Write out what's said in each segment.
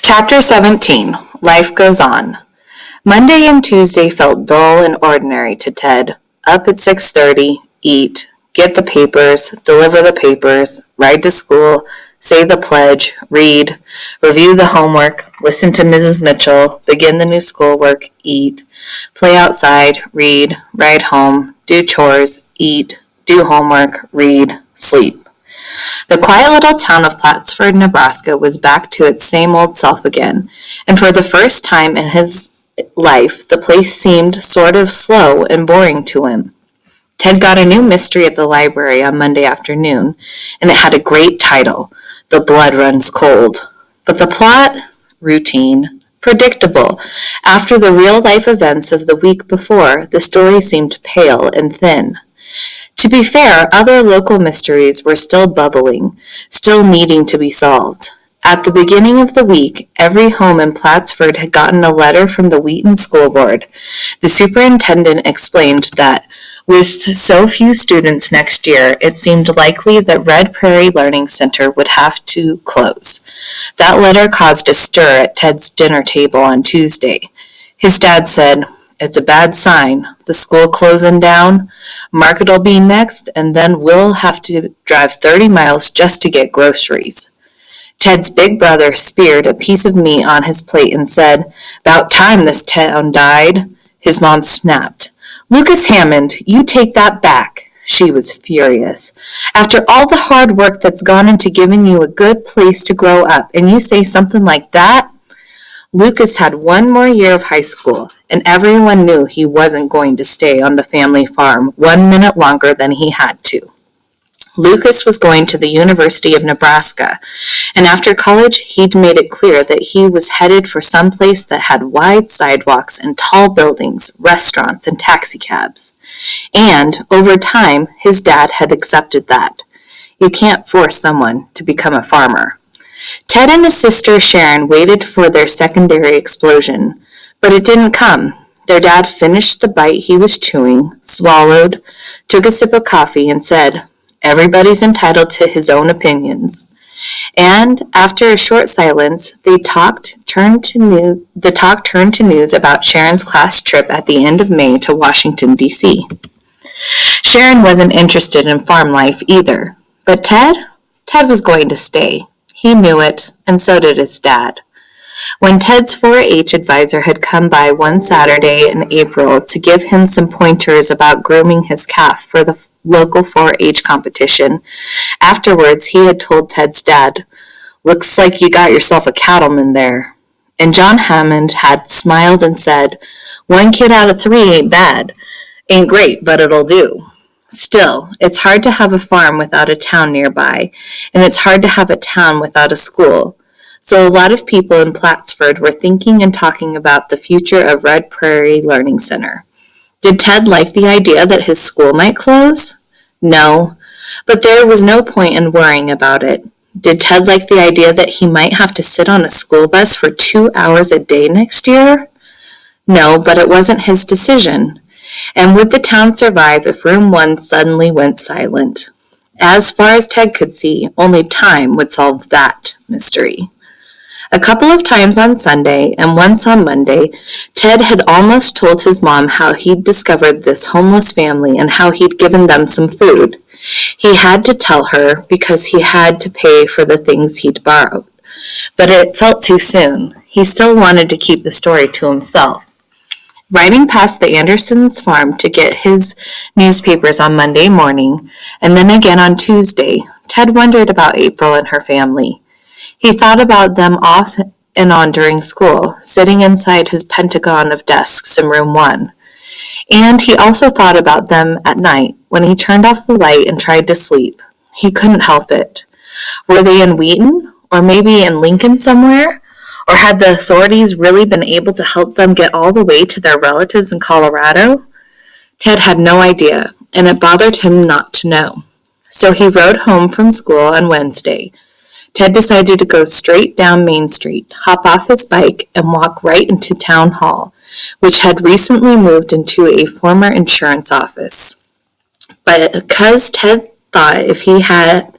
Chapter 17. Life Goes On. Monday and Tuesday felt dull and ordinary to Ted. Up at 6:30, eat, get the papers, deliver the papers, ride to school, say the pledge, read, review the homework, listen to Mrs. Mitchell, begin the new schoolwork, eat, play outside, read, ride home, do chores, eat, do homework, read, sleep. The quiet little town of Plattsford, Nebraska was back to its same old self again, and for the first time in his life, the place seemed sort of slow and boring to him. Ted got a new mystery at the library on Monday afternoon, and it had a great title, The Blood Runs Cold. But the plot? Routine. Predictable. After the real-life events of the week before, the story seemed pale and thin. To be fair, other local mysteries were still bubbling, still needing to be solved. At the beginning of the week, every home in Plattsford had gotten a letter from the Wheaton School Board. The superintendent explained that with so few students next year, it seemed likely that Red Prairie Learning Center would have to close. That letter caused a stir at Ted's dinner table on Tuesday. His dad said, "It's a bad sign. The school closing down. Market'll be next, and then we'll have to drive 30 miles just to get groceries." Ted's big brother speared a piece of meat on his plate and said, "About time this town died." His mom snapped, "Lucas Hammond, you take that back." She was furious. "After all the hard work that's gone into giving you a good place to grow up, and you say something like that?" Lucas had one more year of high school, and everyone knew he wasn't going to stay on the family farm 1 minute longer than he had to. Lucas was going to the University of Nebraska, and after college, he'd made it clear that he was headed for some place that had wide sidewalks and tall buildings, restaurants, and taxicabs. And, over time, his dad had accepted that. You can't force someone to become a farmer. Ted and his sister Sharon waited for their secondary explosion, but it didn't come. Their dad finished the bite he was chewing, swallowed, took a sip of coffee, and said, "Everybody's entitled to his own opinions." And after a short silence, the talk turned to news about Sharon's class trip at the end of May to Washington, D.C. Sharon wasn't interested in farm life either, but Ted was going to stay. He knew it, and so did his dad. When Ted's 4-H advisor had come by one Saturday in April to give him some pointers about grooming his calf for the local 4-H competition, afterwards he had told Ted's dad, "Looks like you got yourself a cattleman there." And John Hammond had smiled and said, "1 kid out of 3 ain't bad. Ain't great, but it'll do." Still, it's hard to have a farm without a town nearby, and it's hard to have a town without a school. So a lot of people in Plattsford were thinking and talking about the future of Red Prairie Learning Center. Did Ted like the idea that his school might close? No, but there was no point in worrying about it. Did Ted like the idea that he might have to sit on a school bus for 2 hours a day next year? No, but it wasn't his decision. And would the town survive if Room 1 suddenly went silent? As far as Ted could see, only time would solve that mystery. A couple of times on Sunday and once on Monday, Ted had almost told his mom how he'd discovered this homeless family and how he'd given them some food. He had to tell her because he had to pay for the things he'd borrowed. But it felt too soon. He still wanted to keep the story to himself. Riding past the Andersons' farm to get his newspapers on Monday morning, and then again on Tuesday, Ted wondered about April and her family. He thought about them off and on during school, sitting inside his pentagon of desks in Room 1. And he also thought about them at night, when he turned off the light and tried to sleep. He couldn't help it. Were they in Wheaton? Or maybe in Lincoln somewhere? Or had the authorities really been able to help them get all the way to their relatives in Colorado? Ted had no idea, and it bothered him not to know. So he rode home from school on Wednesday. Ted decided to go straight down Main Street, hop off his bike, and walk right into Town Hall, which had recently moved into a former insurance office. But because Ted thought if he had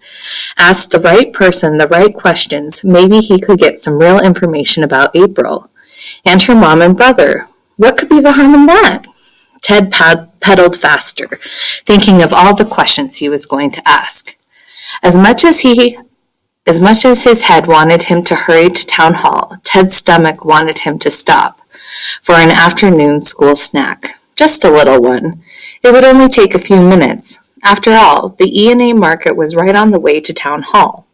Ask the right person the right questions, maybe he could get some real information about April. And her mom and brother. What could be the harm in that? Ted pedaled faster, thinking of all the questions he was going to ask. As much as his head wanted him to hurry to town hall, Ted's stomach wanted him to stop for an afternoon school snack. Just a little one. It would only take a few minutes. After all, the E&A market was right on the way to town hall.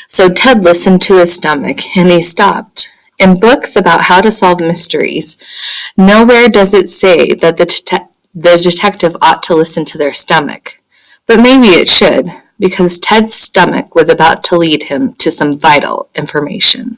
So Ted listened to his stomach, and he stopped. In books about how to solve mysteries, nowhere does it say that the detective ought to listen to their stomach. But maybe it should, because Ted's stomach was about to lead him to some vital information.